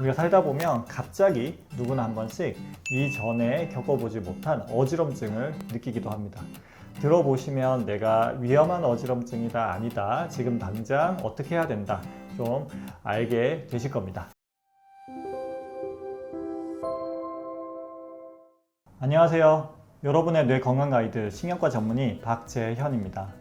우리가 살다 보면 갑자기 누구나 한 번씩 이전에 겪어보지 못한 어지럼증을 느끼기도 합니다. 들어보시면 내가 위험한 어지럼증이다, 아니다, 지금 당장 어떻게 해야 된다, 좀 알게 되실 겁니다. 안녕하세요. 여러분의 뇌 건강 가이드 신경과 전문의 박재현입니다.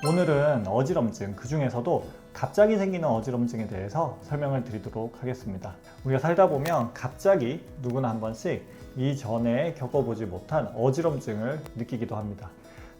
오늘은 어지럼증, 그 중에서도 갑자기 생기는 어지럼증에 대해서 설명을 드리도록 하겠습니다. 우리가 살다 보면 갑자기 누구나 한 번씩 이전에 겪어보지 못한 어지럼증을 느끼기도 합니다.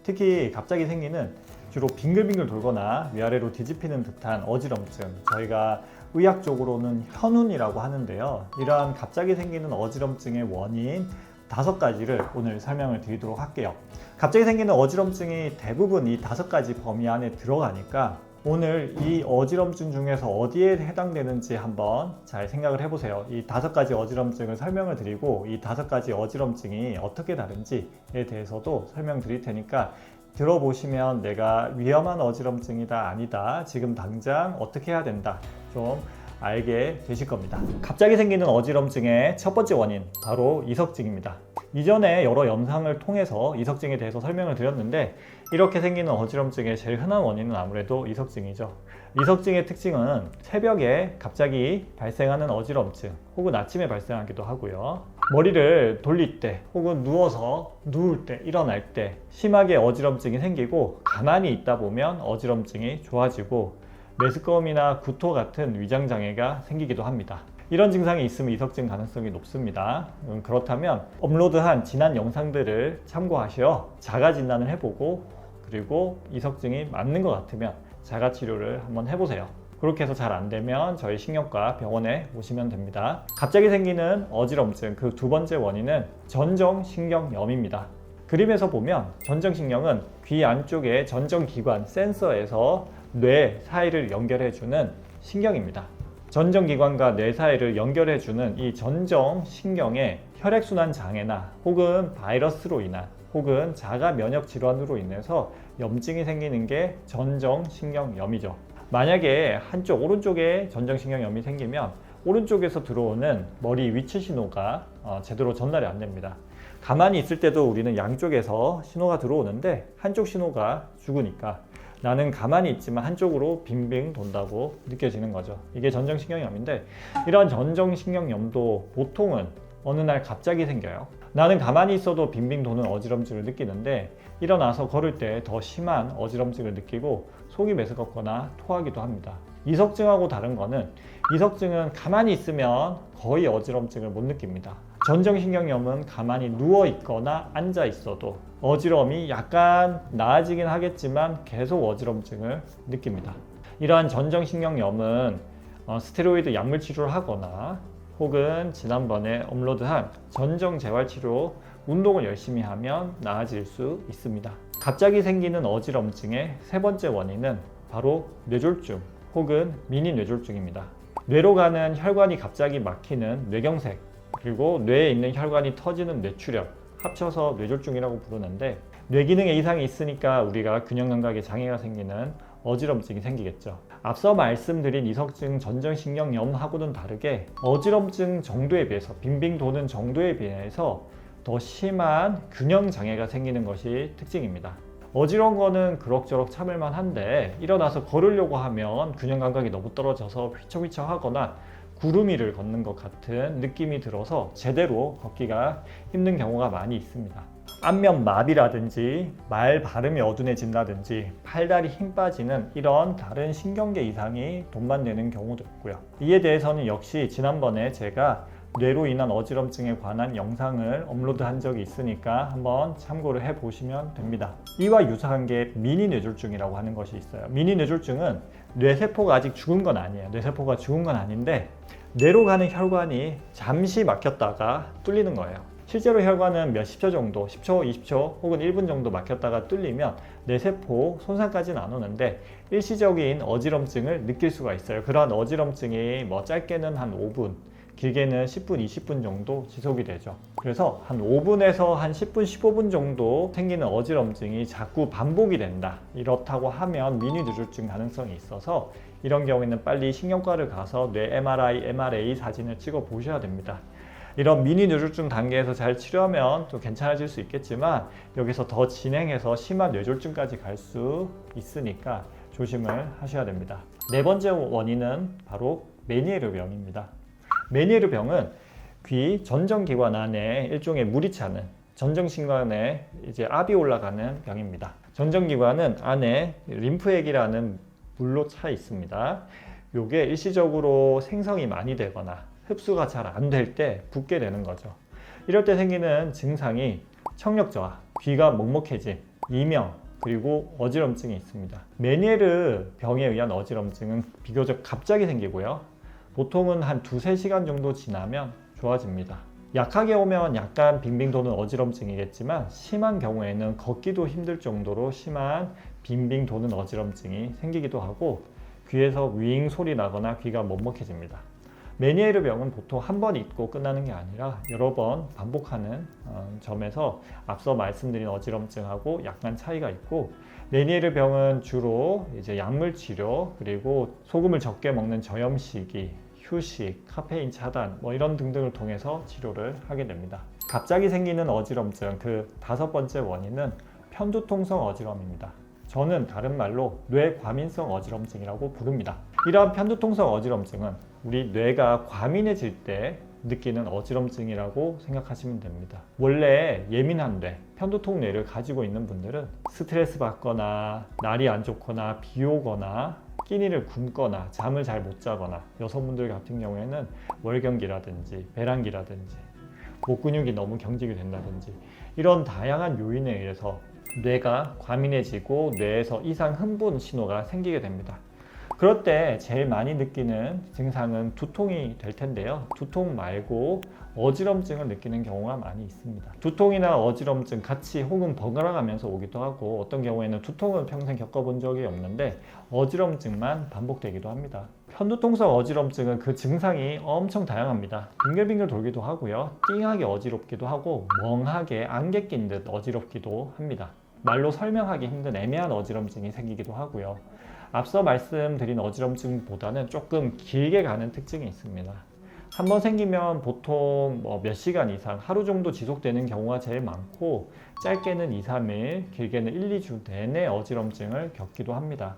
특히 갑자기 생기는 주로 빙글빙글 돌거나 위아래로 뒤집히는 듯한 어지럼증, 저희가 의학적으로는 현운이라고 하는데요. 이러한 갑자기 생기는 어지럼증의 원인 5가지를 오늘 설명을 드리도록 할게요. 갑자기 생기는 어지럼증이 대부분 이 5가지 범위 안에 들어가니까 오늘 이 어지럼증 중에서 어디에 해당되는지 한번 잘 생각을 해보세요. 이 5가지 어지럼증을 설명을 드리고 이 5가지 어지럼증이 어떻게 다른지에 대해서도 설명드릴 테니까 들어보시면 내가 위험한 어지럼증이다, 아니다, 지금 당장 어떻게 해야 된다, 좀 알게 되실 겁니다. 갑자기 생기는 어지럼증의 첫 번째 원인, 바로 이석증입니다. 이전에 여러 영상을 통해서 이석증에 대해서 설명을 드렸는데, 이렇게 생기는 어지럼증의 제일 흔한 원인은 아무래도 이석증이죠. 이석증의 특징은 새벽에 갑자기 발생하는 어지럼증, 혹은 아침에 발생하기도 하고요. 머리를 돌릴 때, 혹은 누워서 누울 때, 일어날 때 심하게 어지럼증이 생기고, 가만히 있다 보면 어지럼증이 좋아지고 메스꺼움이나 구토 같은 위장장애가 생기기도 합니다. 이런 증상이 있으면 이석증 가능성이 높습니다. 그렇다면 업로드한 지난 영상들을 참고하셔 자가 진단을 해보고, 그리고 이석증이 맞는 것 같으면 자가 치료를 한번 해보세요. 그렇게 해서 잘 안 되면 저희 신경과 병원에 오시면 됩니다. 갑자기 생기는 어지럼증, 그 두 번째 원인은 전정신경염입니다. 그림에서 보면 전정신경은 귀 안쪽의 전정기관 센서에서 뇌 사이를 연결해주는 신경입니다. 전정기관과 뇌 사이를 연결해주는 이 전정신경에 혈액순환 장애나 혹은 바이러스로 인한 혹은 자가 면역 질환으로 인해서 염증이 생기는 게 전정신경염이죠. 만약에 한쪽 오른쪽에 전정신경염이 생기면 오른쪽에서 들어오는 머리 위치 신호가 제대로 전달이 안 됩니다. 가만히 있을 때도 우리는 양쪽에서 신호가 들어오는데 한쪽 신호가 죽으니까 나는 가만히 있지만 한쪽으로 빙빙 돈다고 느껴지는 거죠. 이게 전정신경염인데, 이런 전정신경염도 보통은 어느 날 갑자기 생겨요. 나는 가만히 있어도 빙빙 도는 어지럼증을 느끼는데, 일어나서 걸을 때 더 심한 어지럼증을 느끼고 속이 메스껍거나 토하기도 합니다. 이석증하고 다른 거는, 이석증은 가만히 있으면 거의 어지럼증을 못 느낍니다. 전정신경염은 가만히 누워 있거나 앉아 있어도 어지러움이 약간 나아지긴 하겠지만 계속 어지럼증을 느낍니다. 이러한 전정신경염은 스테로이드 약물 치료를 하거나 혹은 지난번에 업로드한 전정재활치료, 운동을 열심히 하면 나아질 수 있습니다. 갑자기 생기는 어지럼증의 세 번째 원인은 바로 뇌졸중 혹은 미니 뇌졸중입니다. 뇌로 가는 혈관이 갑자기 막히는 뇌경색, 그리고 뇌에 있는 혈관이 터지는 뇌출혈, 합쳐서 뇌졸중이라고 부르는데, 뇌기능에 이상이 있으니까 우리가 균형감각에 장애가 생기는 어지럼증이 생기겠죠. 앞서 말씀드린 이석증, 전정신경염하고는 다르게 어지럼증 정도에 비해서, 빙빙 도는 정도에 비해서 더 심한 균형장애가 생기는 것이 특징입니다. 어지러운 거는 그럭저럭 참을만 한데, 일어나서 걸으려고 하면 균형감각이 너무 떨어져서 휘청휘청 하거나 구름이를 걷는 것 같은 느낌이 들어서 제대로 걷기가 힘든 경우가 많이 있습니다. 안면 마비라든지 말 발음이 어둔해진다든지 팔다리 힘 빠지는 이런 다른 신경계 이상이 동반되는 경우도 있고요. 이에 대해서는 역시 지난번에 제가 뇌로 인한 어지럼증에 관한 영상을 업로드한 적이 있으니까 한번 참고를 해보시면 됩니다. 이와 유사한 게 미니 뇌졸중이라고 하는 것이 있어요. 미니 뇌졸중은 뇌세포가 아직 죽은 건 아니에요. 뇌세포가 죽은 건 아닌데 뇌로 가는 혈관이 잠시 막혔다가 뚫리는 거예요. 실제로 혈관은 몇십 초 정도, 10초, 20초 혹은 1분 정도 막혔다가 뚫리면 뇌세포 손상까지는 안 오는데 일시적인 어지럼증을 느낄 수가 있어요. 그러한 어지럼증이 짧게는 한 5분, 길게는 10분, 20분 정도 지속이 되죠. 그래서 한 5분에서 한 10분, 15분 정도 생기는 어지럼증이 자꾸 반복이 된다. 이렇다고 하면 미니 뇌졸중 가능성이 있어서 이런 경우에는 빨리 신경과를 가서 뇌 MRI, MRA 사진을 찍어 보셔야 됩니다. 이런 미니 뇌졸중 단계에서 잘 치료하면 또 괜찮아질 수 있겠지만 여기서 더 진행해서 심한 뇌졸중까지 갈 수 있으니까 조심을 하셔야 됩니다. 네 번째 원인은 바로 메니에르병입니다. 메니에르병은 귀 전정기관 안에 일종의 물이 차는 전정신관에 이제 압이 올라가는 병입니다. 전정기관은 안에 림프액이라는 물로 차 있습니다. 이게 일시적으로 생성이 많이 되거나 흡수가 잘 안 될 때 붓게 되는 거죠. 이럴 때 생기는 증상이 청력 저하, 귀가 먹먹해짐, 이명, 그리고 어지럼증이 있습니다. 메니에르 병에 의한 어지럼증은 비교적 갑자기 생기고요. 보통은 한 2-3시간 정도 지나면 좋아집니다. 약하게 오면 약간 빙빙 도는 어지럼증이겠지만 심한 경우에는 걷기도 힘들 정도로 심한 빙빙 도는 어지럼증이 생기기도 하고 귀에서 윙 소리 나거나 귀가 먹먹해집니다. 메니에르 병은 보통 한 번 있고 끝나는 게 아니라 여러 번 반복하는 점에서 앞서 말씀드린 어지럼증하고 약간 차이가 있고, 메니에르 병은 주로 이제 약물 치료, 그리고 소금을 적게 먹는 저염식이, 휴식, 카페인 차단 이런 등등을 통해서 치료를 하게 됩니다. 갑자기 생기는 어지럼증 그 5번째 원인은 편두통성 어지럼입니다. 저는 다른 말로 뇌과민성 어지럼증이라고 부릅니다. 이러한 편두통성 어지럼증은 우리 뇌가 과민해질 때 느끼는 어지럼증이라고 생각하시면 됩니다. 원래 예민한 뇌, 편두통 뇌를 가지고 있는 분들은 스트레스 받거나 날이 안 좋거나 비 오거나 끼니를 굶거나 잠을 잘 못 자거나, 여성분들 같은 경우에는 월경기라든지 배란기라든지 목 근육이 너무 경직이 된다든지 이런 다양한 요인에 의해서 뇌가 과민해지고 뇌에서 이상 흥분 신호가 생기게 됩니다. 그럴 때 제일 많이 느끼는 증상은 두통이 될 텐데요. 두통 말고 어지럼증을 느끼는 경우가 많이 있습니다. 두통이나 어지럼증 같이 혹은 번갈아 가면서 오기도 하고, 어떤 경우에는 두통은 평생 겪어본 적이 없는데 어지럼증만 반복되기도 합니다. 편두통성 어지럼증은 그 증상이 엄청 다양합니다. 빙글빙글 돌기도 하고요. 띵하게 어지럽기도 하고 멍하게 안개 낀 듯 어지럽기도 합니다. 말로 설명하기 힘든 애매한 어지럼증이 생기기도 하고요. 앞서 말씀드린 어지럼증보다는 조금 길게 가는 특징이 있습니다. 한번 생기면 보통 몇 시간 이상, 하루 정도 지속되는 경우가 제일 많고, 짧게는 2-3일, 길게는 1-2주 내내 어지럼증을 겪기도 합니다.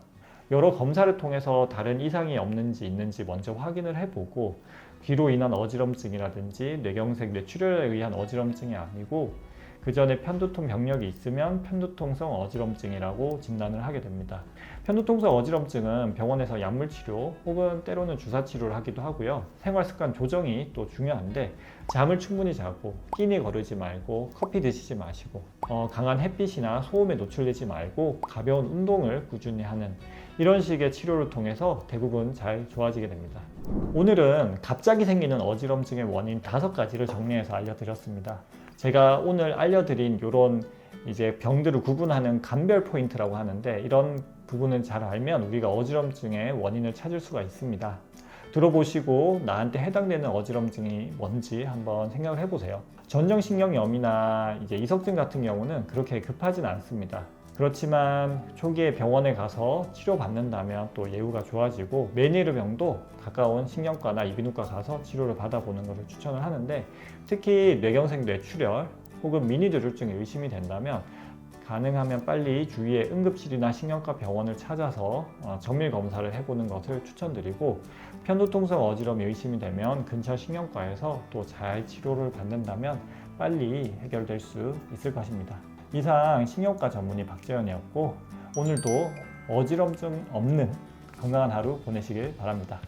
여러 검사를 통해서 다른 이상이 없는지 있는지 먼저 확인을 해보고, 귀로 인한 어지럼증이라든지 뇌경색, 뇌출혈에 의한 어지럼증이 아니고 그 전에 편두통 병력이 있으면 편두통성 어지럼증이라고 진단을 하게 됩니다. 편두통성 어지럼증은 병원에서 약물 치료 혹은 때로는 주사 치료를 하기도 하고요. 생활 습관 조정이 또 중요한데, 잠을 충분히 자고 끼니 거르지 말고 커피 드시지 마시고 강한 햇빛이나 소음에 노출되지 말고 가벼운 운동을 꾸준히 하는 이런 식의 치료를 통해서 대부분 잘 좋아지게 됩니다. 오늘은 갑자기 생기는 어지럼증의 원인 5가지를 정리해서 알려드렸습니다. 제가 오늘 알려드린 이런 이제 병들을 구분하는 감별 포인트라고 하는데, 이런 부분을 잘 알면 우리가 어지럼증의 원인을 찾을 수가 있습니다. 들어보시고 나한테 해당되는 어지럼증이 뭔지 한번 생각을 해보세요. 전정신경염이나 이제 이석증 같은 경우는 그렇게 급하진 않습니다. 그렇지만 초기에 병원에 가서 치료받는다면 또 예후가 좋아지고, 메니에르 병도 가까운 신경과나 이비인후과 가서 치료를 받아보는 것을 추천을 하는데, 특히 뇌경색 뇌출혈 혹은 미니 뇌졸중이 의심이 된다면 가능하면 빨리 주위의 응급실이나 신경과 병원을 찾아서 정밀 검사를 해보는 것을 추천드리고, 편두통성 어지럼이 의심이 되면 근처 신경과에서 또 잘 치료를 받는다면 빨리 해결될 수 있을 것입니다. 이상 신경과 전문의 박재현이었고, 오늘도 어지럼증 없는 건강한 하루 보내시길 바랍니다.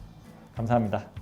감사합니다.